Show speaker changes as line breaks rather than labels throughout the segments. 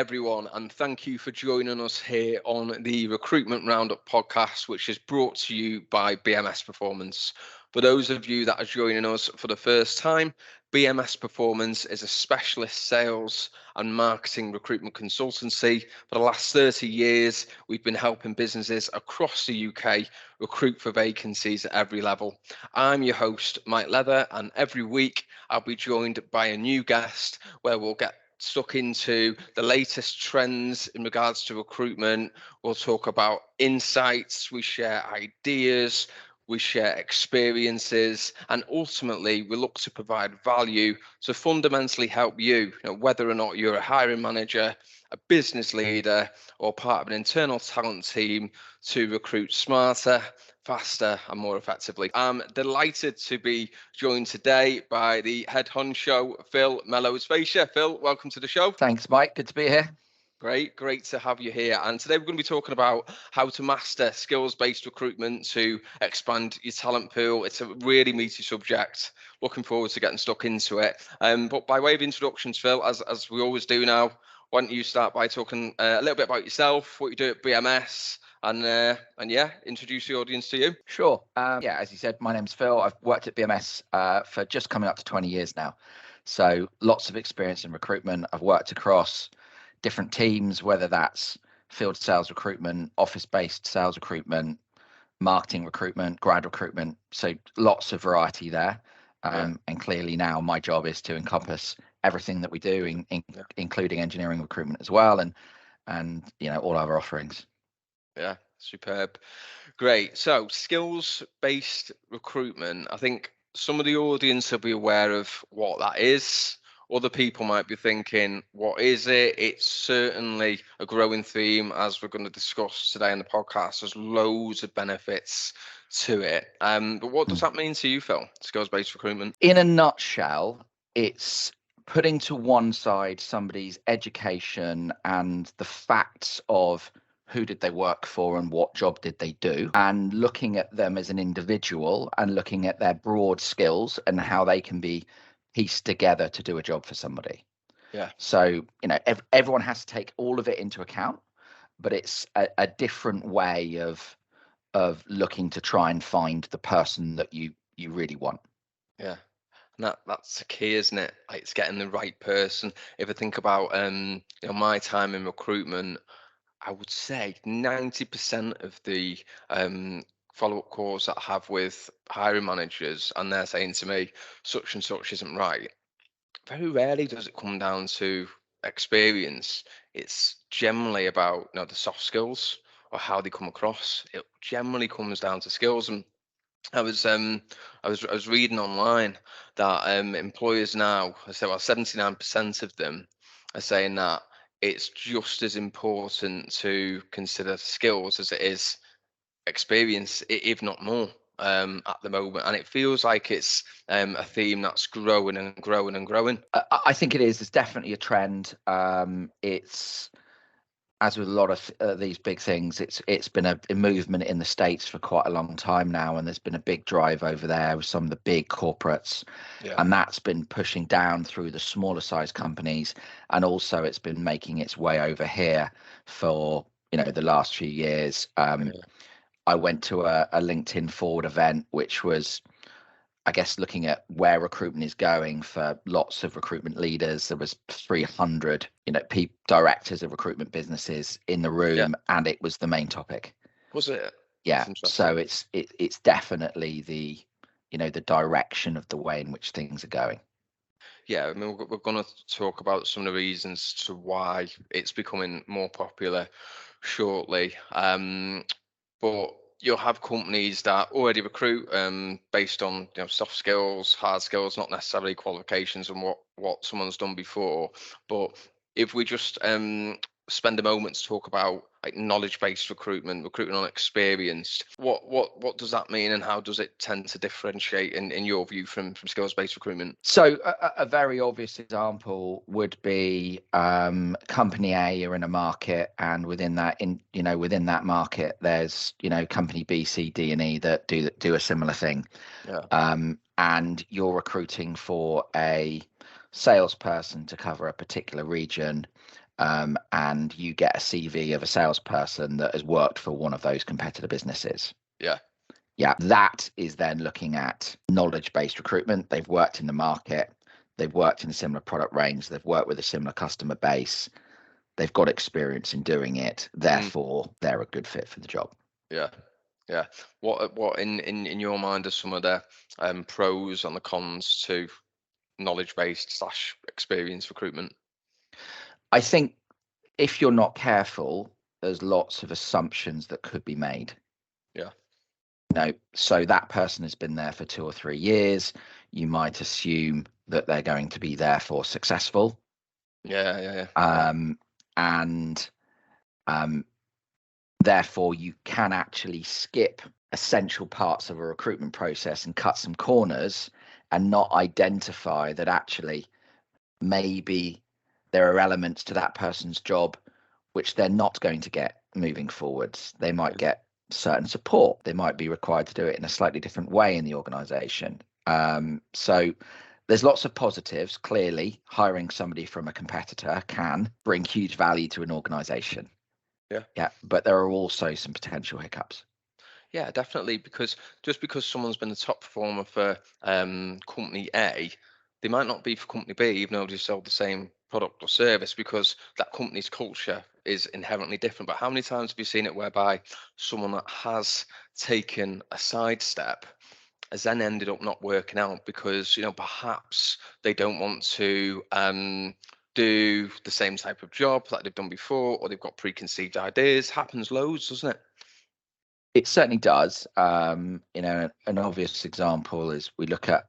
everyone, and thank you for joining us here on the Recruitment Roundup Podcast, which is brought to you by BMS Performance. For those of you that are joining us for the first time, BMS Performance is a specialist sales and marketing recruitment consultancy. For the last 30 years, we've been helping businesses across the UK recruit for vacancies at every level. I'm your host, Mike Leather, and every week I'll be joined by a new guest where we'll get stuck into the latest trends in regards to recruitment. We'll talk about insights, we share ideas, we share experiences, and ultimately we look to provide value to fundamentally help you, whether or not you're a hiring manager, a business leader, or part of an internal talent team, to recruit smarter, faster, and more effectively. I'm delighted to be joined today by the head honcho, Phil Mellows-Fascia. Phil, welcome to the show.
Thanks, Mike. Good to be here.
Great to have you here. And today we're going to be talking about how to master skills-based recruitment to expand your talent pool. It's a really meaty subject. Looking forward to getting stuck into it. But by way of introductions, Phil, as we always do now, why don't you start by talking a little bit about yourself, what you do at BMS, and introduce the audience to you.
Sure. As you said, my name's Phil. I've worked at BMS for just coming up to 20 years now. So lots of experience in recruitment. I've worked across different teams, whether that's field sales recruitment, office-based sales recruitment, marketing recruitment, grad recruitment. So lots of variety there. And clearly now my job is to encompass everything that we do, including engineering recruitment as well, and all our offerings.
Yeah, superb. Great. So skills-based recruitment, I think some of the audience will be aware of what that is. Other people might be thinking, what is it? It's certainly a growing theme, as we're going to discuss today in the podcast. There's loads of benefits to it. But what does that mean to you, Phil, skills-based recruitment?
In a nutshell, it's putting to one side somebody's education and the facts of who did they work for and what job did they do, and looking at them as an individual and looking at their broad skills and how they can be pieced together to do a job for somebody.
Yeah.
So, everyone has to take all of it into account, but it's a different way of looking to try and find the person that you really want.
Yeah. And that's the key, isn't it? Like, it's getting the right person. If I think about my time in recruitment, I would say 90% of the follow-up calls that I have with hiring managers, and they're saying to me, such and such isn't right. Very rarely does it come down to experience. It's generally about the soft skills or how they come across. It generally comes down to skills. And I was reading online that employers now, I say, well, 79% of them are saying that it's just as important to consider skills as it is experience, if not more, at the moment. And it feels like it's a theme that's growing and growing and growing.
I think it is. It's definitely a trend. It's, as with a lot of these big things, it's been a movement in the States for quite a long time now, and there's been a big drive over there with some of the big corporates, and that's been pushing down through the smaller size companies, and also it's been making its way over here for the last few years. I went to a LinkedIn Forward event, which was, I guess, looking at where recruitment is going for lots of recruitment leaders. There was 300, directors of recruitment businesses in the room, and it was the main topic.
Was it?
Yeah. So it's definitely the direction of the way in which things are going.
Yeah, I mean, we're going to talk about some of the reasons to why it's becoming more popular shortly. But you'll have companies that already recruit based on soft skills, hard skills, not necessarily qualifications and what someone's done before. But if we just spend a moment to talk about like knowledge-based recruitment on experience, what does that mean, and how does it tend to differentiate in your view from skills-based recruitment?
So a very obvious example would be company A, you're in a market, and within that market there's company B, C, D, and E that do a similar thing. And you're recruiting for a salesperson to cover a particular region. and you get a CV of a salesperson that has worked for one of those competitor businesses. Yeah, that is then looking at knowledge-based recruitment. They've worked in the market, they've worked in a similar product range, they've worked with a similar customer base, they've got experience in doing it, therefore they're a good fit for the job.
Yeah. What in your mind are some of the pros and the cons to knowledge-based / experience recruitment?
I think if you're not careful, there's lots of assumptions that could be made.
Yeah.
So that person has been there for 2 or 3 years. You might assume that they're going to be therefore successful.
Yeah.
And therefore you can actually skip essential parts of a recruitment process and cut some corners and not identify that actually maybe there are elements to that person's job which they're not going to get moving forwards. They might get certain support. They might be required to do it in a slightly different way in the organization. So there's lots of positives. Clearly, hiring somebody from a competitor can bring huge value to an organization. Yeah, but there are also some potential hiccups.
Yeah, definitely, because just because someone's been the top performer for company A, they might not be for company B, even though they sold the same product or service, because that company's culture is inherently different. But how many times have you seen it whereby someone that has taken a sidestep has then ended up not working out because, perhaps they don't want to do the same type of job that they've done before, or they've got preconceived ideas. Happens loads, doesn't it?
It certainly does. An obvious example is we look at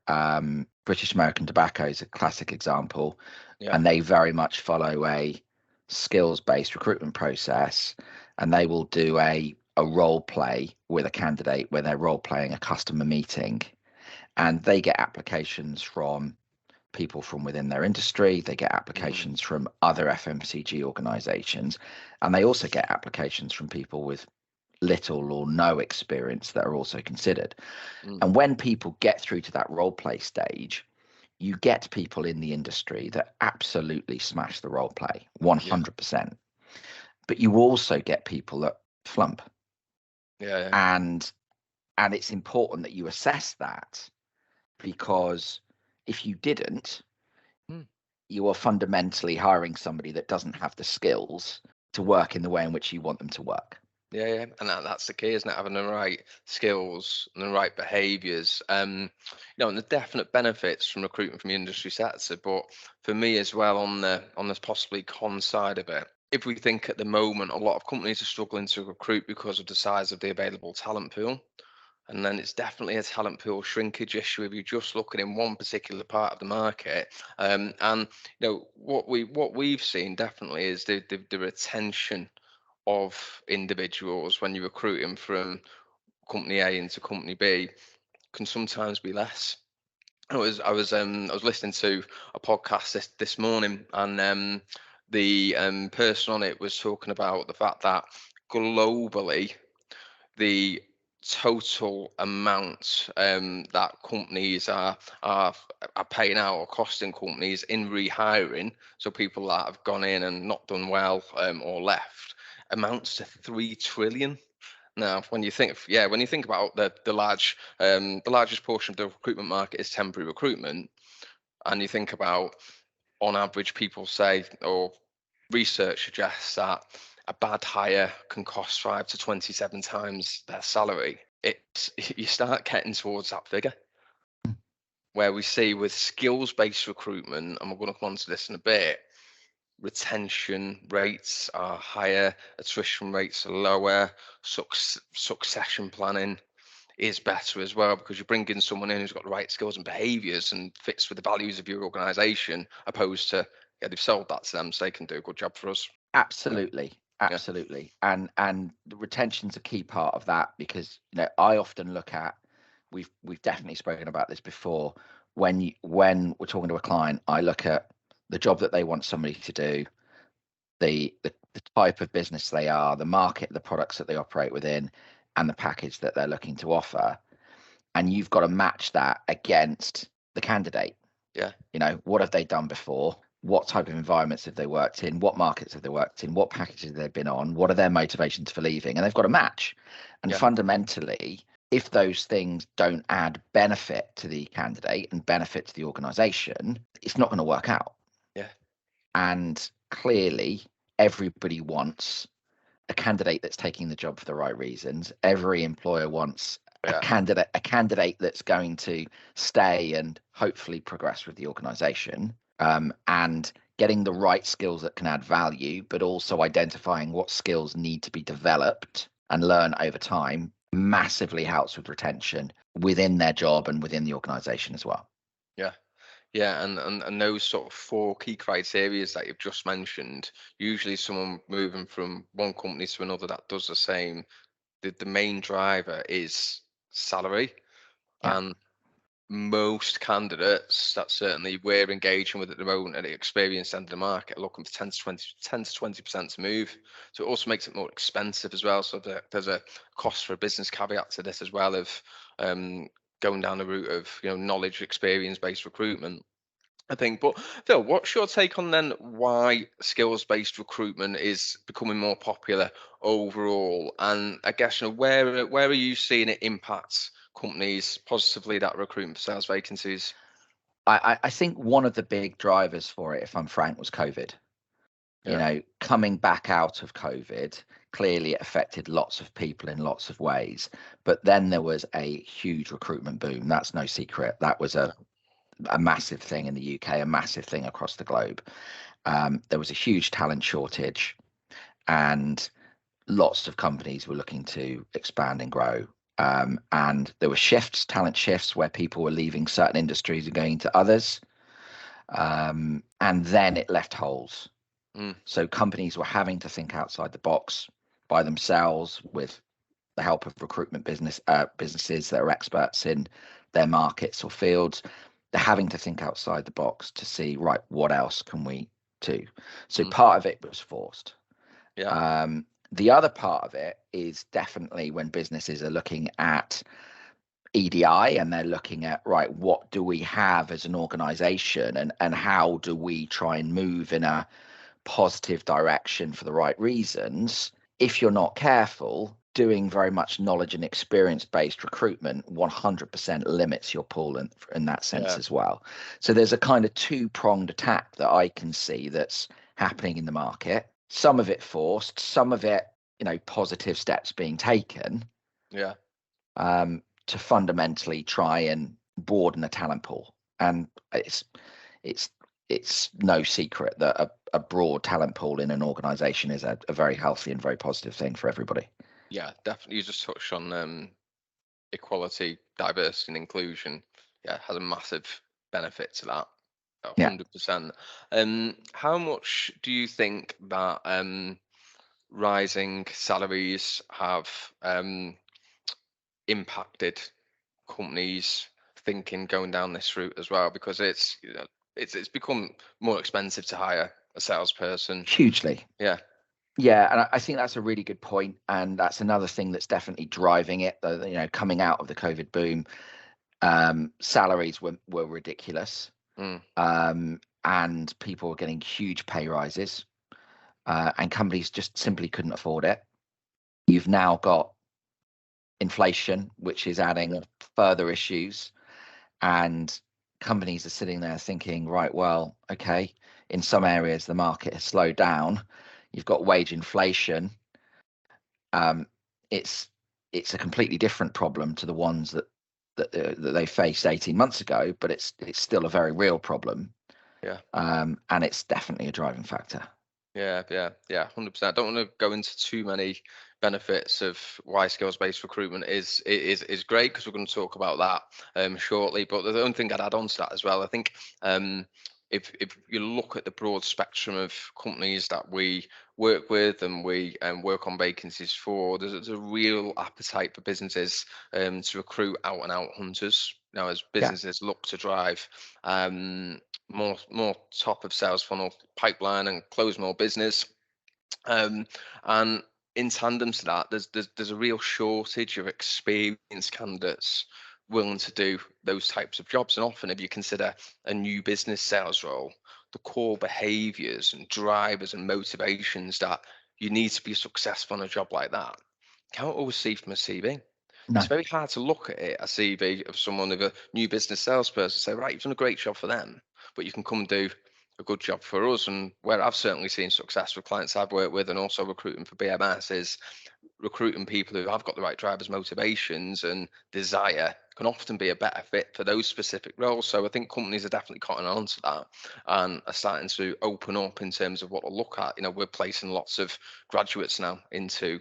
British American Tobacco is a classic example, and they very much follow a skills-based recruitment process, and they will do a role play with a candidate where they're role playing a customer meeting, and they get applications from people from within their industry, they get applications from other FMCG organizations, and they also get applications from people with little or no experience that are also considered. And when people get through to that role play stage, you get people in the industry that absolutely smash the role play 100%. But you also get people that flump. And it's important that you assess that, because if you didn't, you are fundamentally hiring somebody that doesn't have the skills to work in the way in which you want them to work.
Yeah, and that's the key, isn't it? Having the right skills and the right behaviours. And the definite benefits from recruiting from the industry sector, but for me as well, on this possibly con side of it, if we think at the moment, a lot of companies are struggling to recruit because of the size of the available talent pool. And then it's definitely a talent pool shrinkage issue if you're just looking in one particular part of the market. And what we've seen definitely is the retention of individuals when you're recruiting from company A into company B can sometimes be less. I was listening to a podcast this morning, and the person on it was talking about the fact that globally the total amount that companies are paying out or costing companies in rehiring, so people that have gone in and not done well or left, amounts to 3 trillion. Now, when you think about the largest portion of the recruitment market is temporary recruitment, and you think about, on average, people say, or research suggests that a bad hire can cost 5 to 27 times their salary. You start getting towards that figure, where we see with skills-based recruitment, and we're going to come on to this in a bit, retention rates are higher, attrition rates are lower, succession planning is better as well, because you're bringing someone in who's got the right skills and behaviours and fits with the values of your organisation, opposed to they've sold that to them so they can do a good job for us.
Absolutely. And the retention's a key part of that, because I often look at, we've definitely spoken about this before, when we're talking to a client, I look at the job that they want somebody to do, the type of business they are, the market, the products that they operate within, and the package that they're looking to offer. And you've got to match that against the candidate. What have they done before? what type of environments have they worked in, what markets have they worked in, what packages they've been on, what are their motivations for leaving, and they've got a match. And fundamentally, if those things don't add benefit to the candidate and benefit to the organization, it's not going to work out.
Yeah.
And clearly, everybody wants a candidate that's taking the job for the right reasons. Every employer wants a candidate that's going to stay and hopefully progress with the organization, and getting the right skills that can add value, but also identifying what skills need to be developed and learn over time massively helps with retention within their job and within the organization as well.
Yeah, and those sort of 4 key criteria that you've just mentioned, usually someone moving from one company to another that does the same, the main driver is salary. And most candidates that certainly we're engaging with at the moment at the experienced end of the market are looking for 10 to 20% to move. So it also makes it more expensive as well. So there's a cost for a business caveat to this as well, of going down the route of knowledge experience-based recruitment, I think. But Phil, what's your take on then why skills-based recruitment is becoming more popular overall? And I guess where are you seeing it impact companies positively that recruiting for sales vacancies?
I think one of the big drivers for it, if I'm frank, was COVID. Coming back out of COVID, clearly it affected lots of people in lots of ways. But then there was a huge recruitment boom. That's no secret. That was a massive thing in the UK, a massive thing across the globe. There was a huge talent shortage, and lots of companies were looking to expand and grow. And there were talent shifts, where people were leaving certain industries and going to others. And then it left holes. So companies were having to think outside the box by themselves with the help of recruitment businesses that are experts in their markets or fields. They're having to think outside the box to see, right, what else can we do? So part of it was forced. The other part of it is definitely when businesses are looking at EDI and they're looking at, right, what do we have as an organization, and how do we try and move in a positive direction for the right reasons? If you're not careful, doing very much knowledge and experience-based recruitment 100% limits your pool in that sense as well. So there's a kind of 2-pronged attack that I can see that's happening in the market. Some of it forced, some of it, positive steps being taken. To fundamentally try and broaden the talent pool. And it's no secret that a broad talent pool in an organization is a very healthy and very positive thing for everybody.
Yeah, definitely. You just touched on equality, diversity, and inclusion. Yeah, has a massive benefit to that. 100%. How much do you think that rising salaries have impacted companies thinking going down this route as well? Because it's become more expensive to hire a salesperson.
Hugely.
Yeah,
and I think that's a really good point, and that's another thing that's definitely driving it. Coming out of the COVID boom, salaries were ridiculous, and people were getting huge pay rises, and companies just simply couldn't afford it. You've now got inflation, which is adding further issues, and companies are sitting there thinking, right, well, okay, in some areas the market has slowed down. You've got wage inflation. It's a completely different problem to the ones that they faced 18 months ago, but it's still a very real problem. And it's definitely a driving factor.
Yeah, 100%. I don't want to go into too many benefits of why skills-based recruitment is great, because we're going to talk about that shortly. But the only thing I'd add on to that as well, I think if you look at the broad spectrum of companies that we work with and we work on vacancies for, there's a real appetite for businesses to recruit out and out hunters now, as businesses look to drive more top of sales funnel pipeline and close more business. And in tandem to that, there's a real shortage of experienced candidates willing to do those types of jobs. And often, if you consider a new business sales role, the core behaviors and drivers and motivations that you need to be successful in a job like that, you can't always see from a CV.
No.
It's very hard to look at it, a CV of someone of a new business salesperson, say, right, you've done a great job for them, but you can come and do a good job for us. And where I've certainly seen success with clients I've worked with and also recruiting for BMS is recruiting people who have got the right drivers, motivations and desire can often be a better fit for those specific roles. So I think companies are definitely cotton on to that and are starting to open up in terms of what to look at. We're placing lots of graduates now into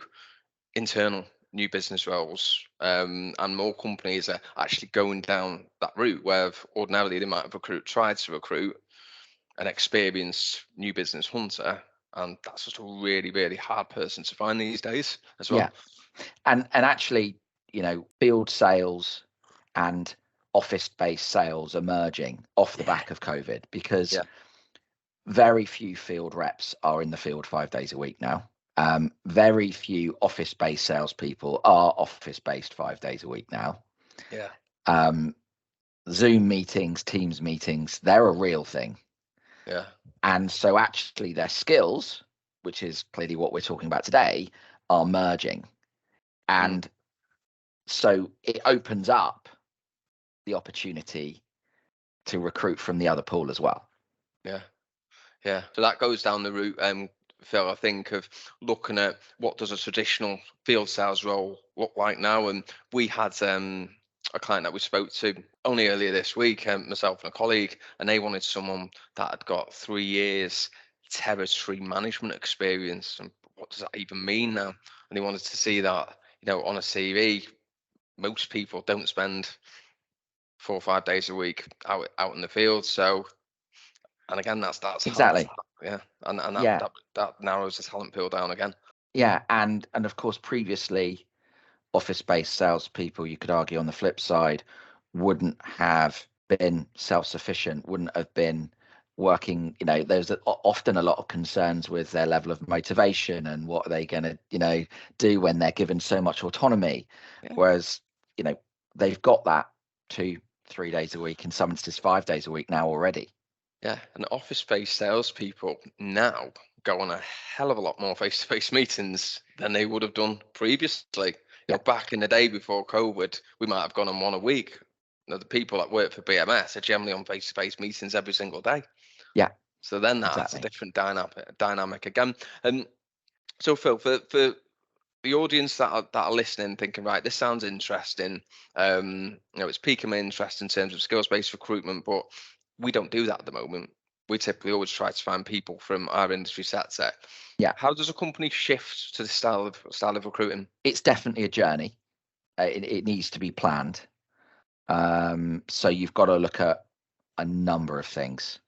internal new business roles, and more companies are actually going down that route where ordinarily they might have tried to recruit an experienced new business hunter, and that's just a really, really hard person to find these days as well.
Yeah, and actually, field sales and office-based sales emerging off the back of COVID, because very few field reps are in the field 5 days a week now. Very few office-based salespeople are office-based 5 days a week now.
Yeah.
Zoom meetings, Teams meetings, they're a real thing.
Yeah.
And so actually their skills, which is clearly what we're talking about today, are merging. And so it opens up the opportunity to recruit from the other pool as well.
Yeah. Yeah. So that goes down the route, Phil, I think, of looking at what does a traditional field sales role look like now. And we had a client that we spoke to only earlier this week, myself and a colleague, and they wanted someone that had got 3 years territory management experience. And what does that even mean now? And they wanted to see that, on a CV. Most people don't spend 4 or 5 days a week out in the field. So, and again, that's
exactly
hard. Yeah, and that narrows the talent pool down again.
Yeah, and of course, previously, office-based salespeople, you could argue on the flip side, wouldn't have been self-sufficient, wouldn't have been working. There's often a lot of concerns with their level of motivation and what are they going to, do when they're given so much autonomy. Yeah. Whereas, they've got that 2-3 days a week, in some instances 5 days a week now already.
Yeah, and office-based salespeople now go on a hell of a lot more face-to-face meetings than they would have done previously. Back in the day before COVID, we might have gone on one a week. The people that work for BMS are generally on face-to-face meetings every single day.
Yeah.
So then that's a different dynamic again. So Phil, for the audience that are listening, thinking, right, this sounds interesting. It's piquing my interest in terms of skills-based recruitment, but we don't do that at the moment. We typically always try to find people from our industry sector.
Yeah.
How does a company shift to the style of recruiting?
It's definitely a journey. It needs to be planned. So you've got to look at a number of things.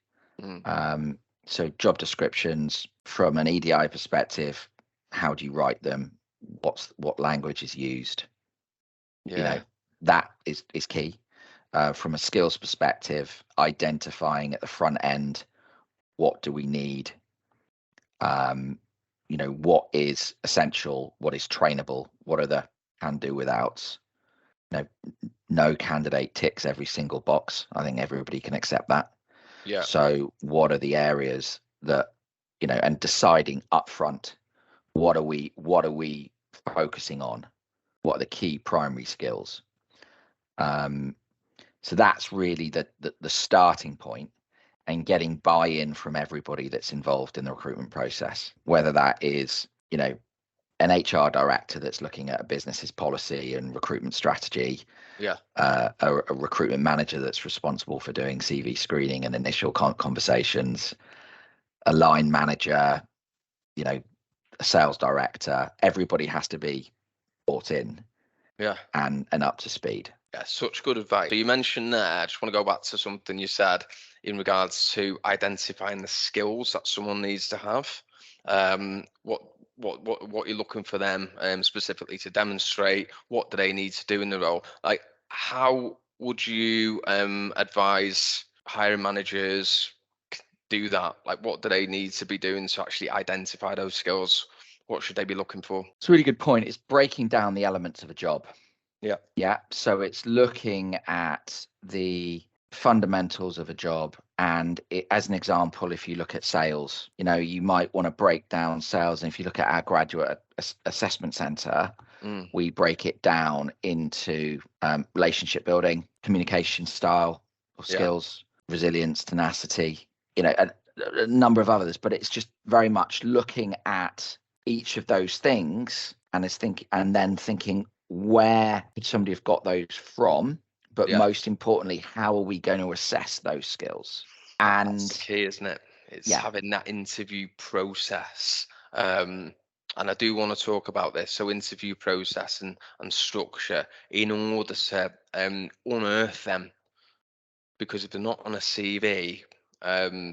So job descriptions from an EDI perspective, how do you write them? What language is used?
Yeah.
That is key. From a skills perspective, identifying at the front end, what do we need? What is essential? What is trainable? What are the can-do withouts? No candidate ticks every single box. I think everybody can accept that.
Yeah.
So what are the areas that, and deciding upfront, what are we focusing on? What are the key primary skills? So that's really the starting point, and getting buy-in from everybody that's involved in the recruitment process, whether that is, an HR director that's looking at a business's policy and recruitment strategy, a recruitment manager that's responsible for doing CV screening and initial conversations, a line manager, a sales director. Everybody has to be bought in, and up to speed.
Yeah, such good advice. So you mentioned there, I just want to go back to something you said in regards to identifying the skills that someone needs to have. What you're looking for them specifically to demonstrate, what do they need to do in the role? Like, how would you advise hiring managers do that? Like, what do they need to be doing to actually identify those skills? What should they be looking for?
It's a really good point. It's breaking down the elements of a job.
Yeah.
So it's looking at the fundamentals of a job And as an example, if you look at sales, you might want to break down sales. And if you look at our graduate assessment center, we break it down into relationship building, communication style or skills, resilience, tenacity, a number of others. But it's just very much looking at each of those things and then thinking, where could somebody have got those from? But most importantly, how are we going to assess those skills? And
that's the key, isn't it? It's having that interview process. And I do want to talk about this. So interview process and structure in order to unearth them. Because if they're not on a CV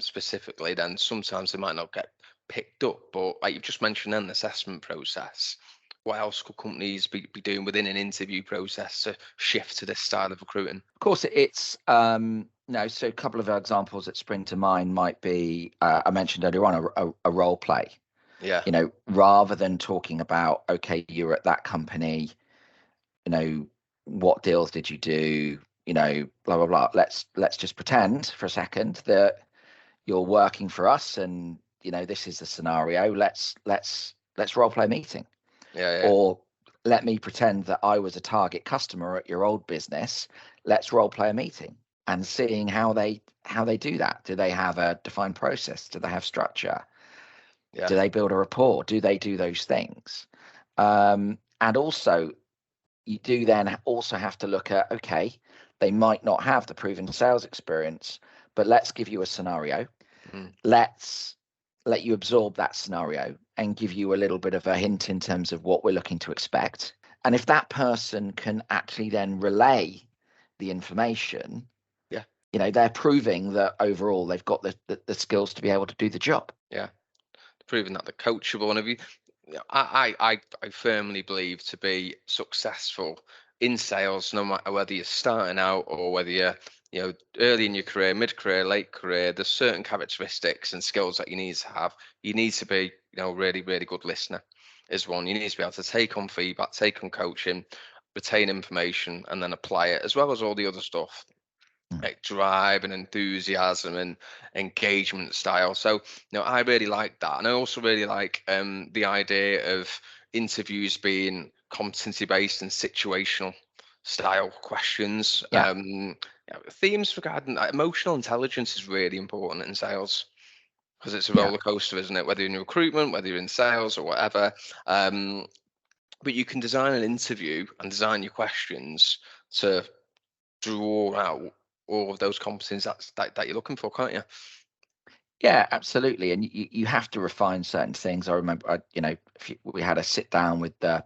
specifically, then sometimes they might not get picked up. But like you've just mentioned, an assessment process. What else could companies be doing within an interview process to shift to this style of recruiting?
Of course, it's so a couple of examples that spring to mind might be, I mentioned earlier on, a role play.
Yeah.
Rather than talking about, okay, you're at that company, what deals did you do, blah, blah, blah. Let's just pretend for a second that you're working for us and, this is the scenario. Let's role play a meeting.
Yeah.
Or let me pretend that I was a target customer at your old business. Let's role play a meeting and seeing how they do that. Do they have a defined process? Do they have structure?
Yeah.
Do they build a rapport? Do they do those things? And also, you do then also have to look at, okay, they might not have the proven sales experience, but let's give you a scenario. Let's let you absorb that scenario and give you a little bit of a hint in terms of what we're looking to expect. And if that person can actually then relay the information, they're proving that overall they've got the skills to be able to do the job.
Yeah, proving that they're coachable. And I firmly believe to be successful in sales, no matter whether you're starting out or whether you're early in your career, mid-career, late career, there's certain characteristics and skills that you need to have. You need to be, really, really good listener is one. You need to be able to take on feedback, take on coaching, retain information, and then apply it, as well as all the other stuff, like drive and enthusiasm and engagement style. So, I really like that. And I also really like the idea of interviews being competency-based and situational style questions. Themes regarding emotional intelligence is really important in sales, because it's a roller coaster, isn't it? Whether you're in recruitment, whether you're in sales or whatever. But you can design an interview and design your questions to draw out all of those competencies that you're looking for, can't you?
Yeah, absolutely. And you have to refine certain things. I remember, we had a sit down with the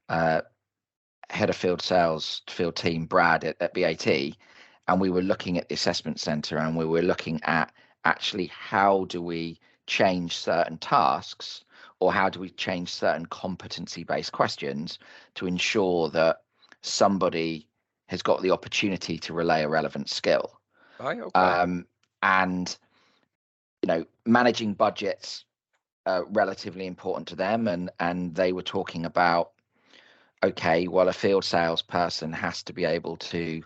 head of field sales, field team, Brad at BAT, and we were looking at the assessment center and we were looking at actually how do we change certain tasks, or how do we change certain competency-based questions to ensure that somebody has got the opportunity to relay a relevant skill.
Right, okay.
And managing budgets relatively important to them, and they were talking about, okay, well, a field salesperson has to be able to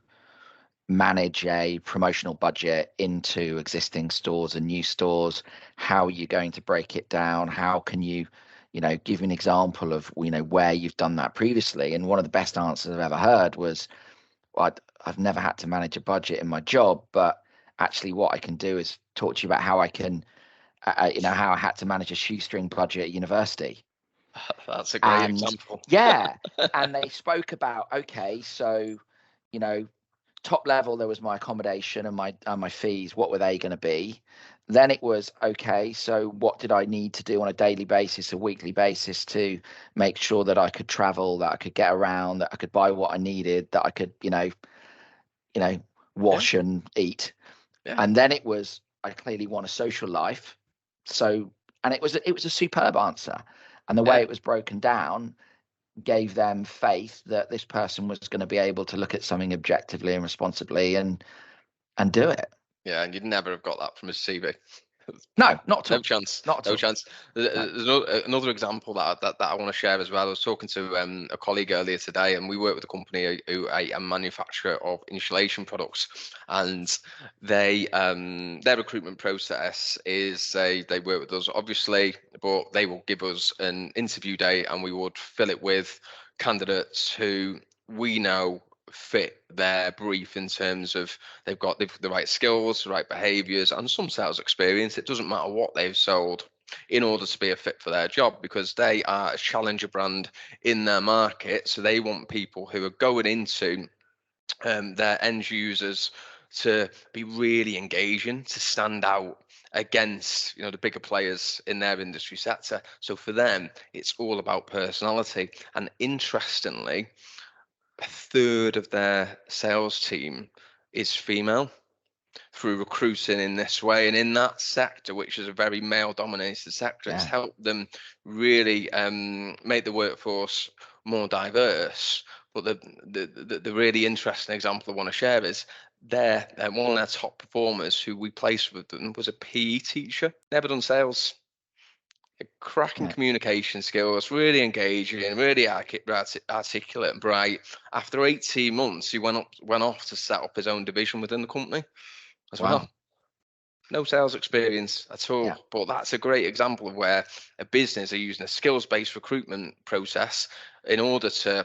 manage a promotional budget into existing stores and new stores. How are you going to break it down? How can you give an example of where you've done that previously? And one of the best answers I've ever heard was, well, I've never had to manage a budget in my job, but actually what I can do is talk to you about how I can how I had to manage a shoestring budget at university.
That's a great example.
And they spoke about, okay, so top level there was my accommodation and my fees. What were they going to be? Then it was, okay, so what did I need to do on a daily basis, a weekly basis, to make sure that I could travel, that I could get around, that I could buy what I needed, that I could wash and eat. And then it was, I clearly want a social life. So, and it was a superb answer, and the way it was broken down gave them faith that this person was going to be able to look at something objectively and responsibly and do it.
Yeah, and you'd never have got that from a CV.
No, not at all.
No chance.
Not at
No
all.
chance. There's another example that I want to share as well. I was talking to a colleague earlier today, and we work with a company who are a manufacturer of insulation products, and their recruitment process is they work with us obviously, but they will give us an interview day, and we would fill it with candidates who we know fit their brief in terms of they've got the right skills, the right behaviors, and some sales experience. It doesn't matter what they've sold in order to be a fit for their job, because they are a challenger brand in their market. So they want people who are going into their end users to be really engaging, to stand out against the bigger players in their industry sector. So for them, it's all about personality. And interestingly, a third of their sales team is female through recruiting in this way, and in that sector, which is a very male dominated sector. It's helped them really make the workforce more diverse. But the really interesting example I want to share is one of their top performers who we placed with them was a PE teacher, never done sales. Cracking communication skills, really engaging, really articulate and bright. After 18 months, he went off to set up his own division within the company as well. No sales experience at all, but that's a great example of where a business are using a skills-based recruitment process in order to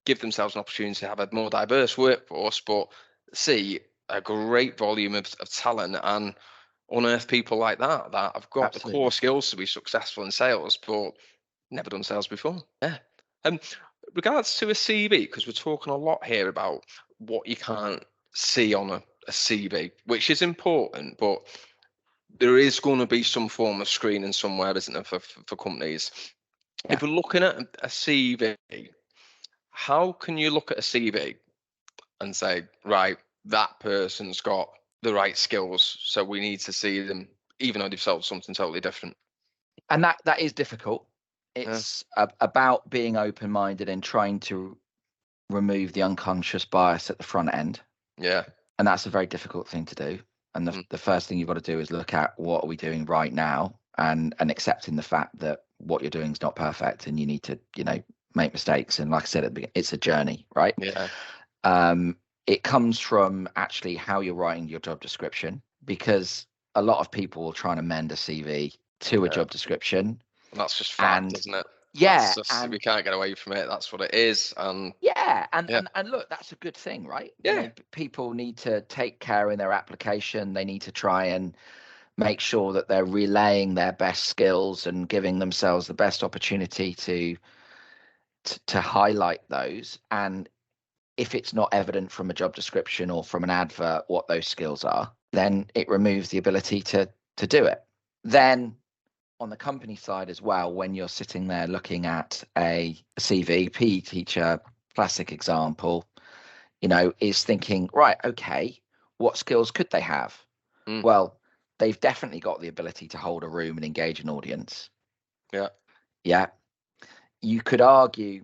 give themselves an opportunity to have a more diverse workforce, but see a great volume of talent and unearth people like that have got the core skills to be successful in sales, but never done sales before. Regards to a CV, because we're talking a lot here about what you can't see on a CV, which is important, but there is going to be some form of screening somewhere, isn't there, for companies? If we're looking at a CV, how can you look at a CV and say, right, that person's got the right skills, so we need to see them, even though they've sold something totally different?
And that is difficult. It's about being open-minded and trying to remove the unconscious bias at the front end.
Yeah.
And that's a very difficult thing to do. And the first thing you've got to do is look at what are we doing right now, and accepting the fact that what you're doing is not perfect and you need to, make mistakes. And like I said at the beginning, it's a journey, right?
Yeah.
It comes from actually how you're writing your job description, because a lot of people will try and amend a CV to a job description.
And that's just fact, isn't it?
Yeah,
we can't get away from it. That's what it is. And
and look, that's a good thing, right?
Yeah.
People need to take care in their application. They need to try and make sure that they're relaying their best skills and giving themselves the best opportunity to highlight those. And if it's not evident from a job description or from an advert what those skills are, then it removes the ability to do it. Then on the company side as well, when you're sitting there looking at a CV, PE teacher, classic example, is thinking, right, okay, what skills could they have? Well, they've definitely got the ability to hold a room and engage an audience. Yeah. You could argue,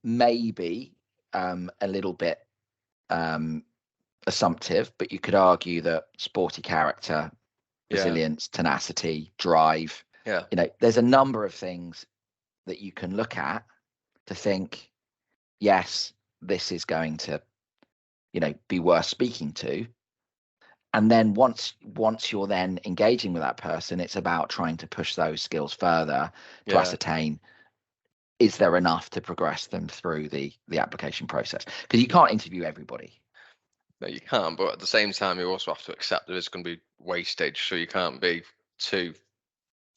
maybe a little bit assumptive, but you could argue that sporty character, resilience, tenacity, drive. There's a number of things that you can look at to think, yes, this is going to, be worth speaking to. And then once you're then engaging with that person, it's about trying to push those skills further to ascertain, is there enough to progress them through the application process? Because you can't interview everybody.
No, you can't. But at the same time, you also have to accept there is going to be wastage. So you can't be too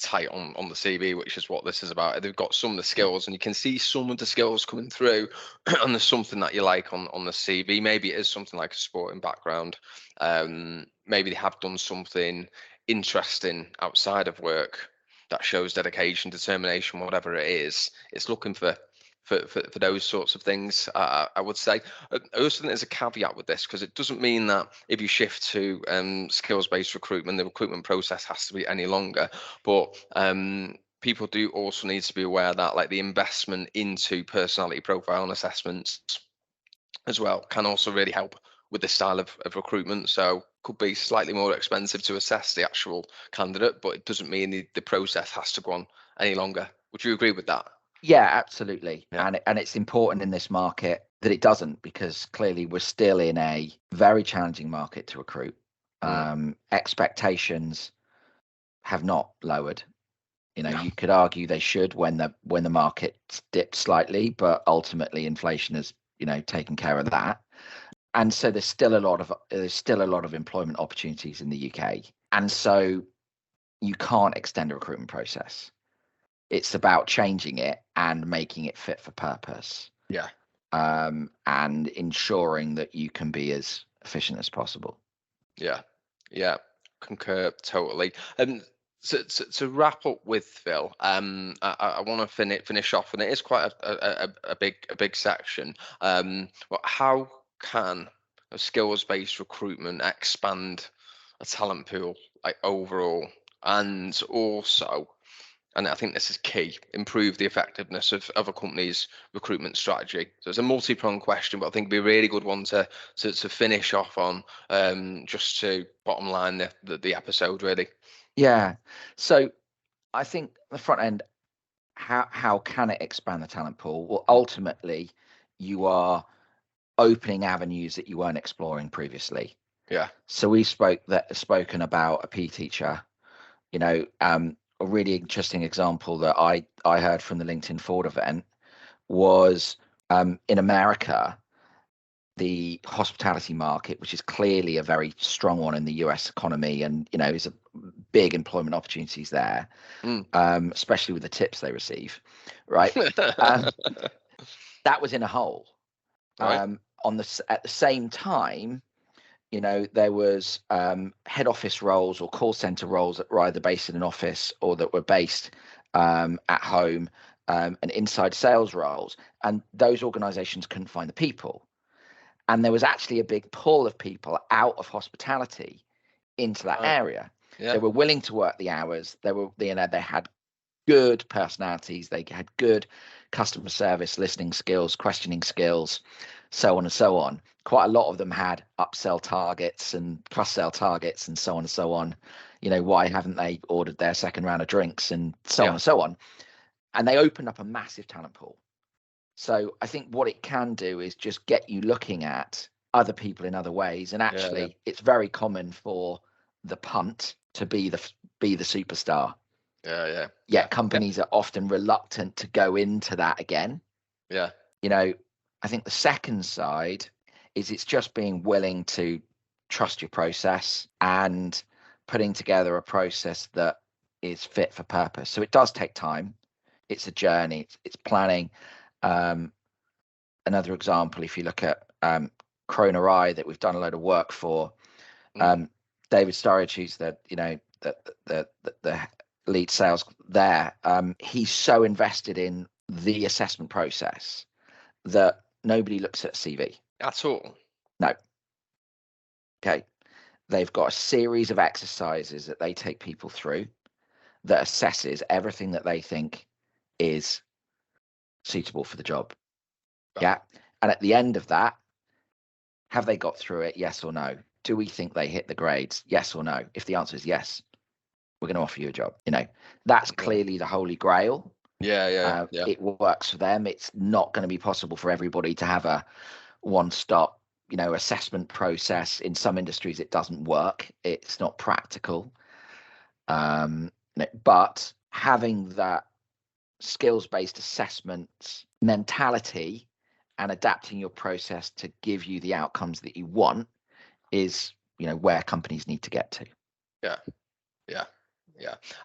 tight on the CV, which is what this is about. They've got some of the skills, and you can see some of the skills coming through, and there's something that you like on the CV. Maybe it is something like a sporting background. Maybe they have done something interesting outside of work that shows dedication, determination, whatever it is. It's looking for those sorts of things. I would say. I also think there's a caveat with this, because it doesn't mean that if you shift to skills-based recruitment, the recruitment process has to be any longer. But people do also need to be aware that, like, the investment into personality profile and assessments as well can also really help with this style of recruitment. So could be slightly more expensive to assess the actual candidate, but it doesn't mean the process has to go on any longer. Would you agree with that?
Yeah, absolutely.
Yeah.
And it's important in this market that it doesn't, because clearly we're still in a very challenging market to recruit. Expectations have not lowered. You could argue they should when the market dipped slightly, but ultimately inflation has taken care of that. And so there's still a lot of employment opportunities in the UK, and so you can't extend a recruitment process. It's about changing it and making it fit for purpose.
Yeah.
And ensuring that you can be as efficient as possible.
Yeah, concur totally. So to wrap up with Phil, I want to finish off, and it is quite a big section. But how can a skills-based recruitment expand a talent pool, like overall, and also, and I think this is key, improve the effectiveness of a company's recruitment strategy? So it's a multi-pronged question, but I think it'd be a really good one to finish off on, just to bottom line the episode, really.
Yeah. So I think the front end, how can it expand the talent pool? Well, ultimately, you are opening avenues that you weren't exploring previously.
Yeah.
So we've spoken about a PE teacher. A really interesting example that I heard from the LinkedIn Forward event was in America, the hospitality market, which is clearly a very strong one in the US economy, and is a big employment opportunities there, especially with the tips they receive, right? That was in a hole.
Right.
At the same time, there was head office roles or call center roles that were either based in an office or that were based at home, and inside sales roles, and those organizations couldn't find the people. And there was actually a big pull of people out of hospitality into that area.
Yeah.
They were willing to work the hours. They had good personalities. They had good customer service, listening skills, questioning skills, so on and so on. Quite a lot of them had upsell targets and cross-sell targets and so on and so on. Why haven't they ordered their second round of drinks and so on and so on? And they opened up a massive talent pool. So I think what it can do is just get you looking at other people in other ways. And actually, it's very common for the punt to be the superstar.
Yeah.
Companies are often reluctant to go into that again.
Yeah.
I think the second side is it's just being willing to trust your process and putting together a process that is fit for purpose. So it does take time. It's a journey. It's planning. Another example, if you look at Kroner Eye that we've done a load of work for, David Sturridge, who's the lead sales there, he's so invested in the assessment process that nobody looks at a CV
at all.
No. Okay. They've got a series of exercises that they take people through that assesses everything that they think is suitable for the job. Yeah. And at the end of that, have they got through it? Yes or no? Do we think they hit the grades? Yes or no? If the answer is yes, we're going to offer you a job. That's clearly the holy grail.
Yeah.
It works for them. It's not going to be possible for everybody to have a one-stop, assessment process. In some industries, it doesn't work. It's not practical. But having that skills-based assessment mentality and adapting your process to give you the outcomes that you want is, where companies need to get to.
Yeah.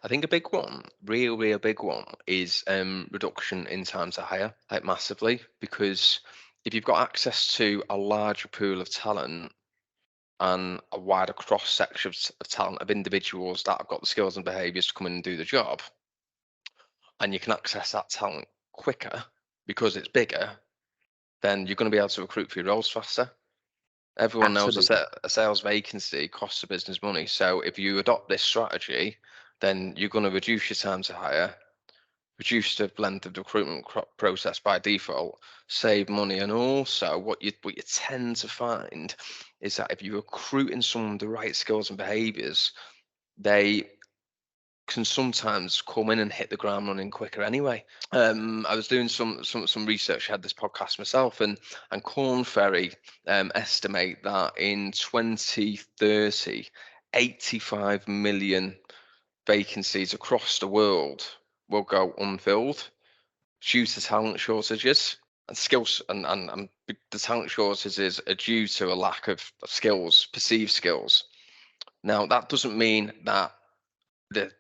I think a big one, real big one, is reduction in time to hire, like massively, because if you've got access to a larger pool of talent and a wider cross section of talent of individuals that have got the skills and behaviours to come in and do the job, and you can access that talent quicker because it's bigger, then you're going to be able to recruit for your roles faster. Everyone knows a sales vacancy costs a business money. So if you adopt this strategy, then you're going to reduce your time to hire. reduce the length of the recruitment process by default, save money, and also what you tend to find is that if you're recruiting someone with the right skills and behaviours, they can sometimes come in and hit the ground running quicker anyway. I was doing some research. I had this podcast myself, and Corn Ferry estimate that in 2030, 85 million vacancies across the world will go unfilled due to talent shortages and skills, and the talent shortages are due to a lack of skills, perceived skills. Now, that doesn't mean that the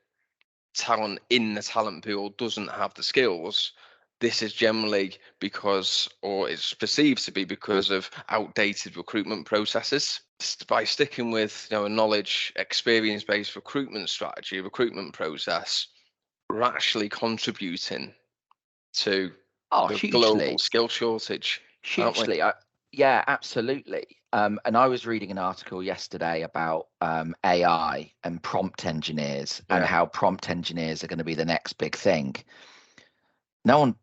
talent in the talent pool doesn't have the skills. This is generally because, or it's perceived to be because of outdated recruitment processes. By sticking with a knowledge, experience-based recruitment strategy, recruitment process, we're actually contributing to the
hugely.
global skill shortage.
Hugely. Yeah, absolutely. And I was reading an article yesterday about AI and prompt engineers and how prompt engineers are going to be the next big thing.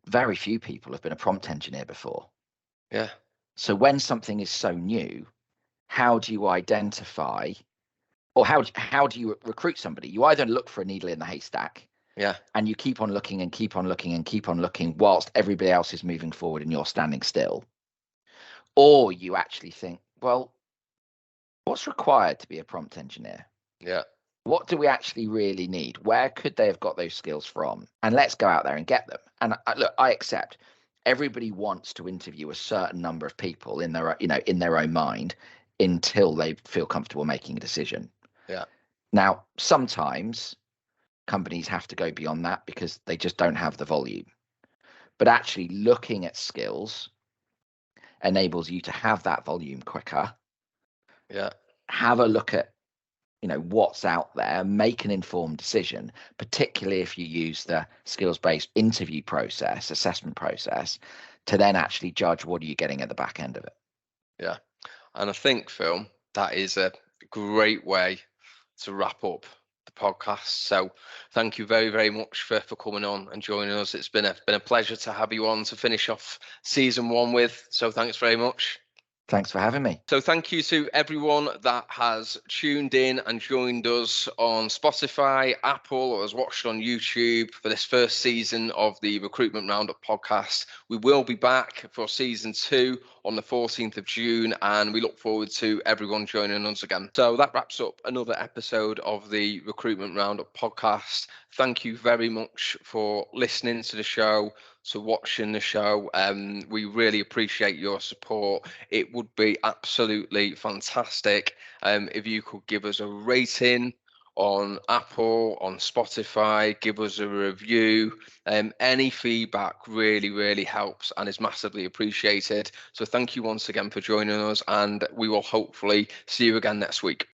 Very few people have been a prompt engineer before.
Yeah.
So when something is so new, how do you identify, or how do you recruit somebody? You either look for a needle in the haystack, and you keep on looking and keep on looking and keep on looking whilst everybody else is moving forward and you're standing still. Or you actually think, well, what's required to be a prompt engineer?
Yeah.
What do we actually really need? Where could they have got those skills from? And let's go out there and get them. And I accept everybody wants to interview a certain number of people in their own mind until they feel comfortable making a decision.
Yeah.
Now, sometimes companies have to go beyond that because they just don't have the volume. But actually looking at skills enables you to have that volume quicker.
Yeah.
Have a look at what's out there, make an informed decision, particularly if you use the skills-based interview process, assessment process, to then actually judge what are you getting at the back end of it.
Yeah. And I think, Phil, that is a great way to wrap up the podcast. So thank you very, very much for coming on and joining us. It's been a pleasure to have you on to finish off season 1 with. So thanks very much.
Thanks for having me.
So thank you to everyone that has tuned in and joined us on Spotify, Apple, or has watched on YouTube for this first season of the Recruitment Roundup podcast. We will be back for season 2 on the 14th of June, and we look forward to everyone joining us again. So that wraps up another episode of the Recruitment Roundup podcast. Thank you very much for listening to the show, to watching the show. We really appreciate your support. It would be absolutely fantastic if you could give us a rating on Apple, on Spotify, give us a review. Any feedback really, really helps and is massively appreciated. So thank you once again for joining us, and we will hopefully see you again next week.